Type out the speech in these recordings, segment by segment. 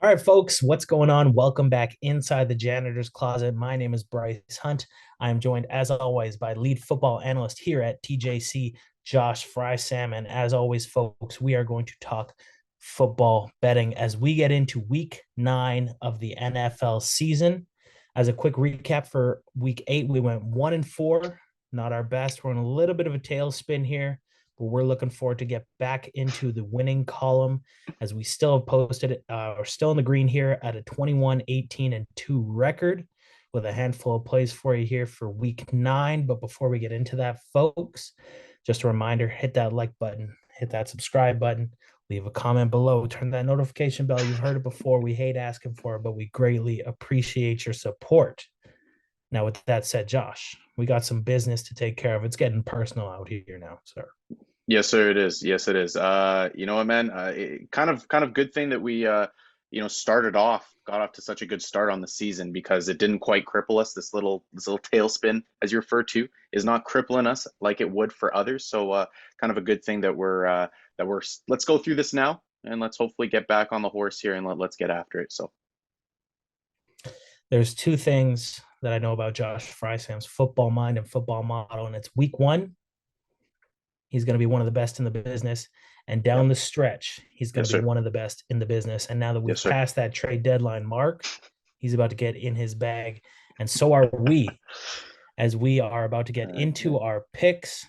All right, folks, what's going on? Welcome back inside the janitor's closet. My name is Bryce Hunt. I am joined, as always, by lead football analyst here at TJC, Josh Frey-Sam. And as always, folks, we are going to talk football betting as we get into week 9 of the NFL season. As a quick recap for week 8, we went 1-4, not our best. We're in a little bit of a tailspin here, but we're looking forward to get back into the winning column as we still have posted it. We're still in the green here at a 21-18-2 record with a handful of plays for you here for week 9. But before we get into that, folks, just a reminder, hit that like button, hit that subscribe button, leave a comment below, turn that notification bell. You've heard it before. We hate asking for it, but we greatly appreciate your support. Now, with that said, Josh, we got some business to take care of. It's getting personal out here now, sir. Yes, sir, it is. Yes, it is. You know what, man? Kind of good thing that we got off to such a good start on the season because it didn't quite cripple us. This little tailspin, as you refer to, is not crippling us like it would for others. So, kind of a good thing that we're let's go through this now and let's hopefully get back on the horse here and let's get after it. So, There's two things that I know about Josh Frey-Sam's football mind and football model, and it's week 1, he's going to be one of the best in the business. And down yep. the stretch, he's going Yes, to be sir. one of the best in the business. And now that Yes, we've sir. passed that trade deadline mark, he's about to get in his bag. And so are we, as we are about to get Yeah. into our picks.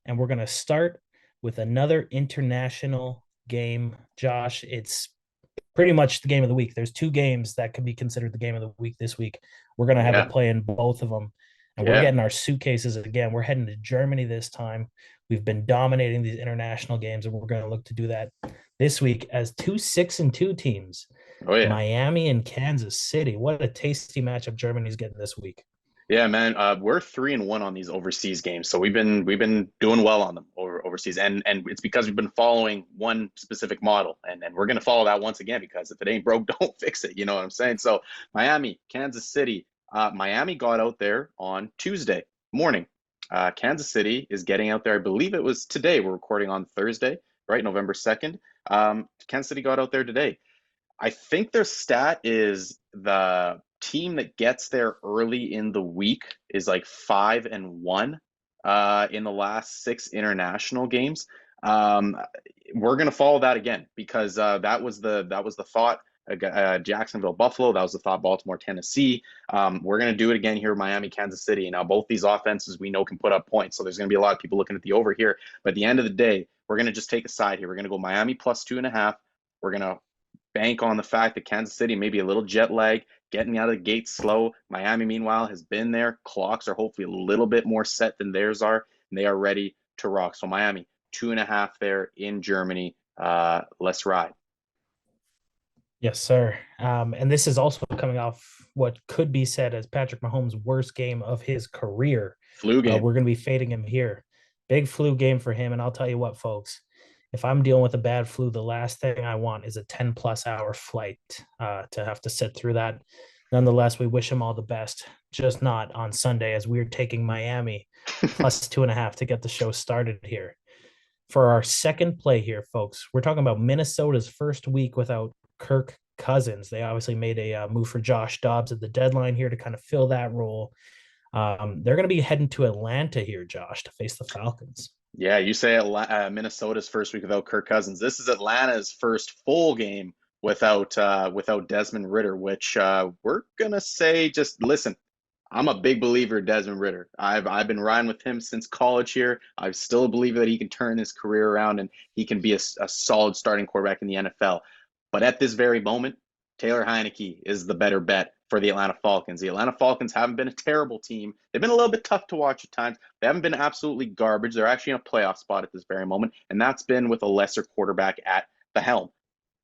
And we're going to start with another international game. Josh, it's pretty much the game of the week. There's two games that could be considered the game of the week this week. We're going to have a Yeah. play in both of them. And we're Yeah. getting our suitcases again. We're heading to Germany this time. We've been dominating these international games, and we're going to look to do that this week as two 6-2 teams, Oh yeah. Miami and Kansas City. What a tasty matchup Germany's getting this week. Yeah, man. We're 3-1 on these overseas games, so we've been doing well on them overseas, and it's because we've been following one specific model, and we're gonna follow that once again because if it ain't broke, don't fix it. You know what I'm saying? So Miami, Kansas City. Miami got out there on Tuesday morning. Kansas City is getting out there. I believe it was today. We're recording on Thursday, right? November 2nd. Kansas City got out there today. I think their stat is the team that gets there early in the week is like 5-1 in the last 6 international games. Um, we're gonna follow that again because that was the thought. Jacksonville, Buffalo. That was the thought. Baltimore, Tennessee. We're gonna do it again here. Miami, Kansas City. Now both these offenses we know can put up points, so there's gonna be a lot of people looking at the over here. But at the end of the day, we're gonna just take a side here. We're gonna go Miami plus 2.5. We're gonna bank on the fact that Kansas City may be a little jet lag, getting out of the gate slow. Miami, meanwhile, has been there. Clocks are hopefully a little bit more set than theirs are, and they are ready to rock. So Miami, 2.5 there in Germany. Let's ride. Yes, sir. And this is also coming off what could be said as Patrick Mahomes' worst game of his career. Flu game. We're going to be fading him here. Big flu game for him. And I'll tell you what, folks, if I'm dealing with a bad flu, the last thing I want is a 10 plus hour flight to have to sit through that. Nonetheless, we wish him all the best, just not on Sunday as we're taking Miami plus 2.5 to get the show started here. For our second play here, folks, we're talking about Minnesota's first week without Kirk Cousins. They obviously made a move for Josh Dobbs at the deadline here to kind of fill that role. They're going to be heading to Atlanta here, Josh, to face the Falcons. Yeah, you say Minnesota's first week without Kirk Cousins. This is Atlanta's first full game without Desmond Ritter, which we're gonna say just listen. I'm a big believer in Desmond Ritter. I've been riding with him since college here. I still believe that he can turn his career around and he can be a solid starting quarterback in the NFL. But at this very moment, Taylor Heineke is the better bet for the Atlanta Falcons. The Atlanta Falcons haven't been a terrible team. They've been a little bit tough to watch at times. They haven't been absolutely garbage. They're actually in a playoff spot at this very moment, and that's been with a lesser quarterback at the helm.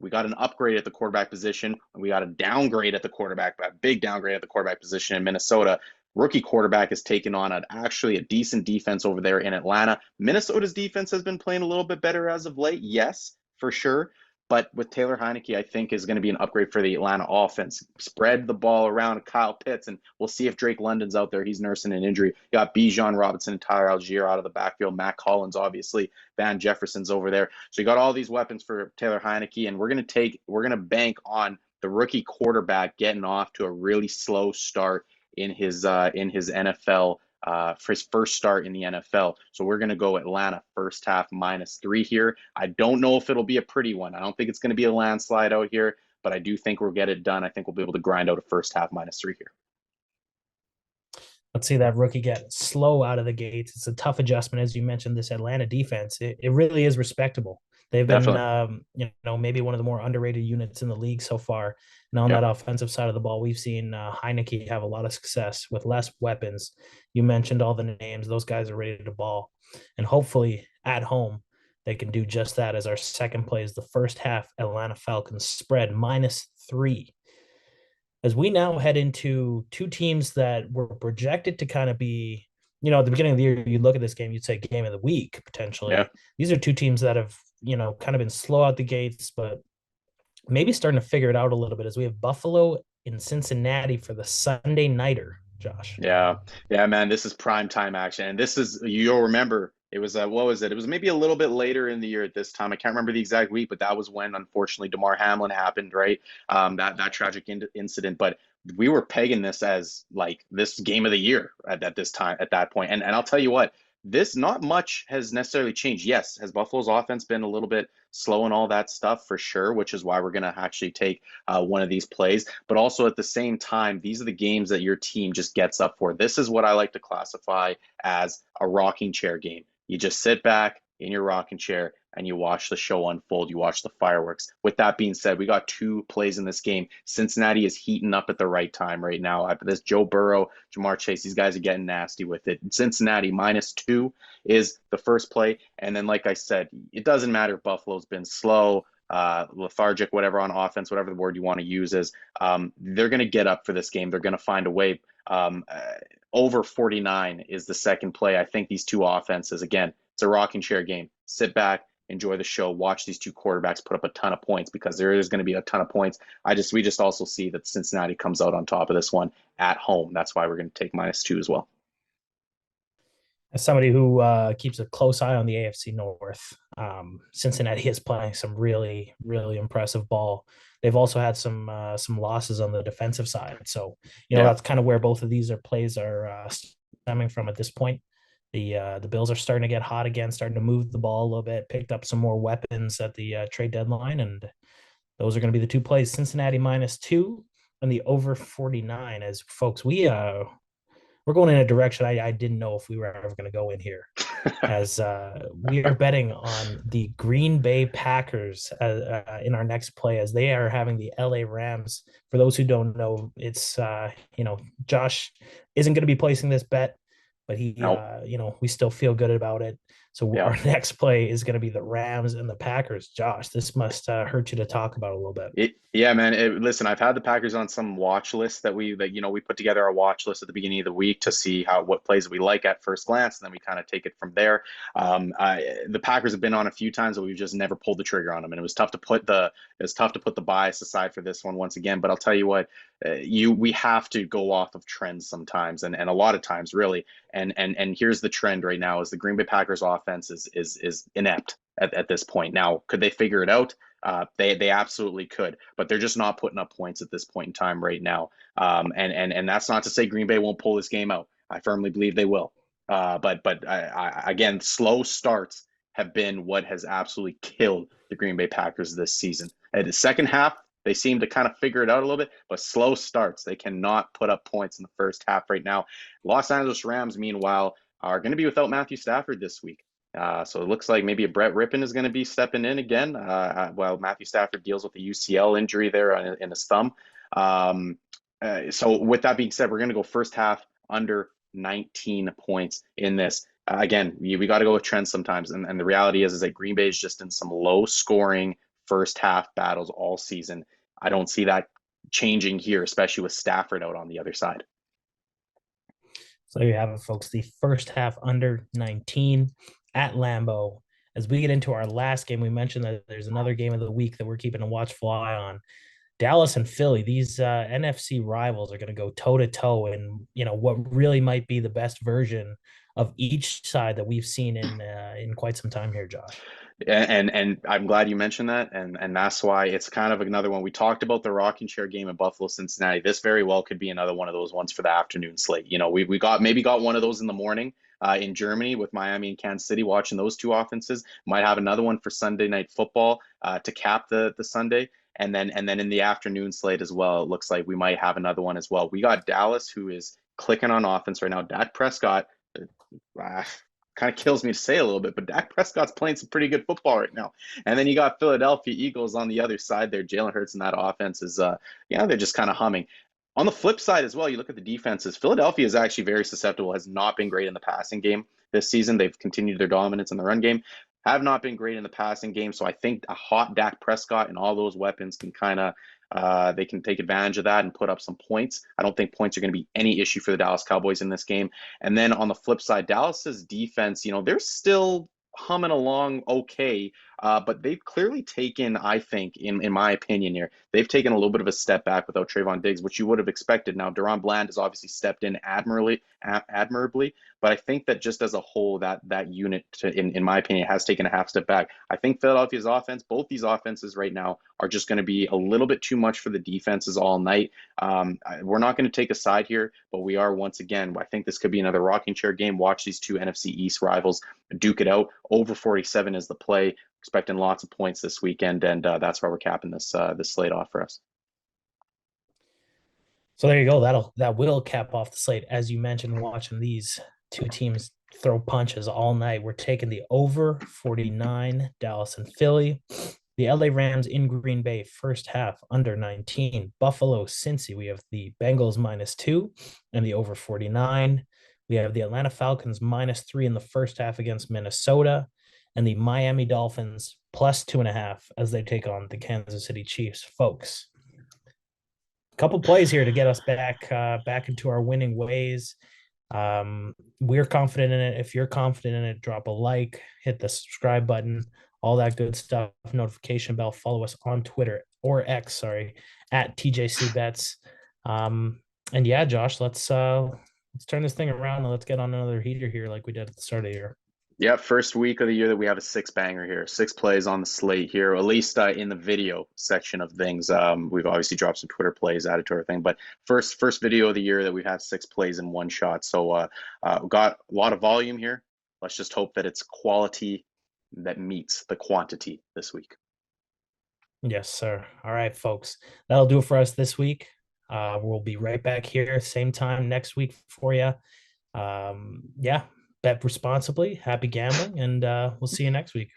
We got an upgrade at the quarterback position, and we got a downgrade at the quarterback, a big downgrade at the quarterback position in Minnesota. Rookie quarterback has taken on actually a decent defense over there in Atlanta. Minnesota's defense has been playing a little bit better as of late, yes, for sure. But with Taylor Heineke, I think is going to be an upgrade for the Atlanta offense. Spread the ball around Kyle Pitts, and we'll see if Drake London's out there. He's nursing an injury. You got Bijan Robinson and Tyler Algier out of the backfield. Matt Collins, obviously. Van Jefferson's over there. So you got all these weapons for Taylor Heineke, and we're going to bank on the rookie quarterback getting off to a really slow start in his NFL for his first start in the NFL. So we're going to go Atlanta first half -3 here. I don't know if it'll be a pretty one. I don't think it's going to be a landslide out here, but I do think we'll get it done. I think we'll be able to grind out a first half -3 here. Let's see that rookie get slow out of the gates. It's a tough adjustment, as you mentioned. This Atlanta defense, it really is respectable. They've been, Definitely. maybe one of the more underrated units in the league so far. And on that Yep. offensive side of the ball, we've seen Heineke have a lot of success with less weapons. You mentioned all the names; those guys are ready to ball, and hopefully at home they can do just that. As our second play is the first half Atlanta Falcons spread -3, as we now head into two teams that were projected to kind of be, at the beginning of the year, you look at this game, you'd say game of the week Yeah. potentially. These are two teams that have, kind of been slow out the gates, but maybe starting to figure it out a little bit, as we have Buffalo in Cincinnati for the Sunday nighter, Josh. Yeah, yeah, man, this is prime time action, and this is you'll remember it was what was it? It was maybe a little bit later in the year at this time. I can't remember the exact week, but that was when unfortunately Damar Hamlin happened, right? That tragic incident. But we were pegging this as like this game of the year at this time at that point. And I'll tell you what, this not much has necessarily changed. Yes, has Buffalo's offense been a little bit slow and all that stuff for sure, which is why we're going to actually take one of these plays. But also at the same time, these are the games that your team just gets up for. This is what I like to classify as a rocking chair game. You just sit back in your rocking chair and you watch the show unfold. You watch the fireworks. With that being said, we got two plays in this game. Cincinnati is heating up at the right time right now. After this, Joe Burrow, Jamar Chase, these guys are getting nasty with it. Cincinnati -2 is the first play. And then, like I said, it doesn't matter if Buffalo's been slow, lethargic, whatever on offense, whatever the word you want to use is. They're going to get up for this game. They're going to find a way. Over 49 is the second play. I think these two offenses, again, it's a rocking chair game. Sit back, enjoy the show, watch these two quarterbacks put up a ton of points because there is going to be a ton of points. We just also see that Cincinnati comes out on top of this one at home. That's why we're going to take -2 as well. As somebody who keeps a close eye on the AFC North, Cincinnati is playing some really, really impressive ball. They've also had some losses on the defensive side, so Yeah. that's kind of where both of these plays are stemming from at this point. The Bills are starting to get hot again, starting to move the ball a little bit, picked up some more weapons at the trade deadline, and those are going to be the two plays: Cincinnati -2 and the over 49. As folks, we're going in a direction I didn't know if we were ever going to go in here, as we are betting on the Green Bay Packers in our next play, as they are having the LA Rams. For those who don't know, it's Josh isn't going to be placing this bet, but No. we still feel good about it. So Yeah. our next play is going to be the Rams and the Packers. Josh, this must hurt you to talk about a little bit. Yeah, man. Listen, I've had the Packers on some watch lists we put together our watch list at the beginning of the week to see what plays we like at first glance, and then we kind of take it from there. The Packers have been on a few times, but we've just never pulled the trigger on them, and it was tough to put the bias aside for this one once again. But I'll tell you what, we have to go off of trends sometimes, and a lot of times really. And here's the trend right now: is the Green Bay Packers offense is inept at this point. Now, could they figure it out? They absolutely could, but they're just not putting up points at this point in time right now. And that's not to say Green Bay won't pull this game out. I firmly believe they will. But again, slow starts have been what has absolutely killed the Green Bay Packers this season. At the second half, they seem to kind of figure it out a little bit, but slow starts, they cannot put up points in the first half right now. Los Angeles Rams, meanwhile, are going to be without Matthew Stafford this week. So it looks like maybe a Brett Rippon is going to be stepping in again while Matthew Stafford deals with the UCL injury there in his thumb. So with that being said, we're going to go first half under 19 points in this. Again, we got to go with trends sometimes. And the reality is that Green Bay is just in some low scoring first half battles all season. I don't see that changing here, especially with Stafford out on the other side. So there you have it, folks. The first half under 19 at Lambeau. As we get into our last game, we mentioned that there's another game of the week that we're keeping a watchful eye on. Dallas and Philly, these NFC rivals are going to go toe to toe in what really might be the best version of each side that we've seen in quite some time here, Josh. And I'm glad you mentioned that, and that's why it's kind of another one. We talked about the rocking chair game in Buffalo, Cincinnati. This very well could be another one of those ones for the afternoon slate. You know, we got one of those in the morning in Germany with Miami and Kansas City, watching those two offenses. Might have another one for Sunday night football to cap the Sunday. And then in the afternoon slate as well, it looks like we might have another one as well. We got Dallas, who is clicking on offense right now. Dak Prescott, uh, kind of kills me to say a little bit, but Dak Prescott's playing some pretty good football right now. And then you got Philadelphia Eagles on the other side there. Jalen Hurts and that offense is, they're just kind of humming. On the flip side as well, you look at the defenses. Philadelphia is actually very susceptible, has not been great in the passing game this season. They've continued their dominance in the run game, have not been great in the passing game. So I think a hot Dak Prescott and all those weapons can kind of they can take advantage of that and put up some points. I don't think points are going to be any issue for the Dallas Cowboys in this game. And then on the flip side, Dallas's defense, they're still humming along okay, but they've clearly taken, I think, in my opinion here, they've taken a little bit of a step back without Trayvon Diggs, which you would have expected. Now, Deron Bland has obviously stepped in admirably, but I think that just as a whole, that unit, in my opinion, has taken a half step back. I think Philadelphia's offense, both these offenses right now, are just going to be a little bit too much for the defenses all night. We're not going to take a side here, but we are once again. I think this could be another rocking chair game. Watch these two NFC East rivals duke it out. Over 47 is the play. Expecting lots of points this weekend, and that's why we're capping this slate off for us. So there you go. That will cap off the slate. As you mentioned, watching these two teams throw punches all night. We're taking the over 49, Dallas and Philly. The LA Rams in Green Bay, first half under 19. Buffalo, Cincy, we have the Bengals -2 and the over 49. We have the Atlanta Falcons -3 in the first half against Minnesota, and the Miami Dolphins +2.5 as they take on the Kansas City Chiefs. Folks, a couple plays here to get us back into our winning ways. We're confident in it. If you're confident in it, drop a like, hit the subscribe button, all that good stuff, notification bell, follow us on Twitter or X, sorry, at TJC Bets. And yeah, Josh, let's turn this thing around and let's get on another heater here like we did at the start of the year. Yeah, first week of the year that we have a six banger here, six plays on the slate here, at least in the video section of things. We've obviously dropped some Twitter plays added to our thing, but first video of the year that we've had six plays in one shot. So got a lot of volume here. Let's just hope that it's quality that meets the quantity this week. Yes, sir. All right, folks. That'll do it for us this week. We'll be right back here, same time next week for you. Yeah, bet responsibly, happy gambling, and we'll see you next week.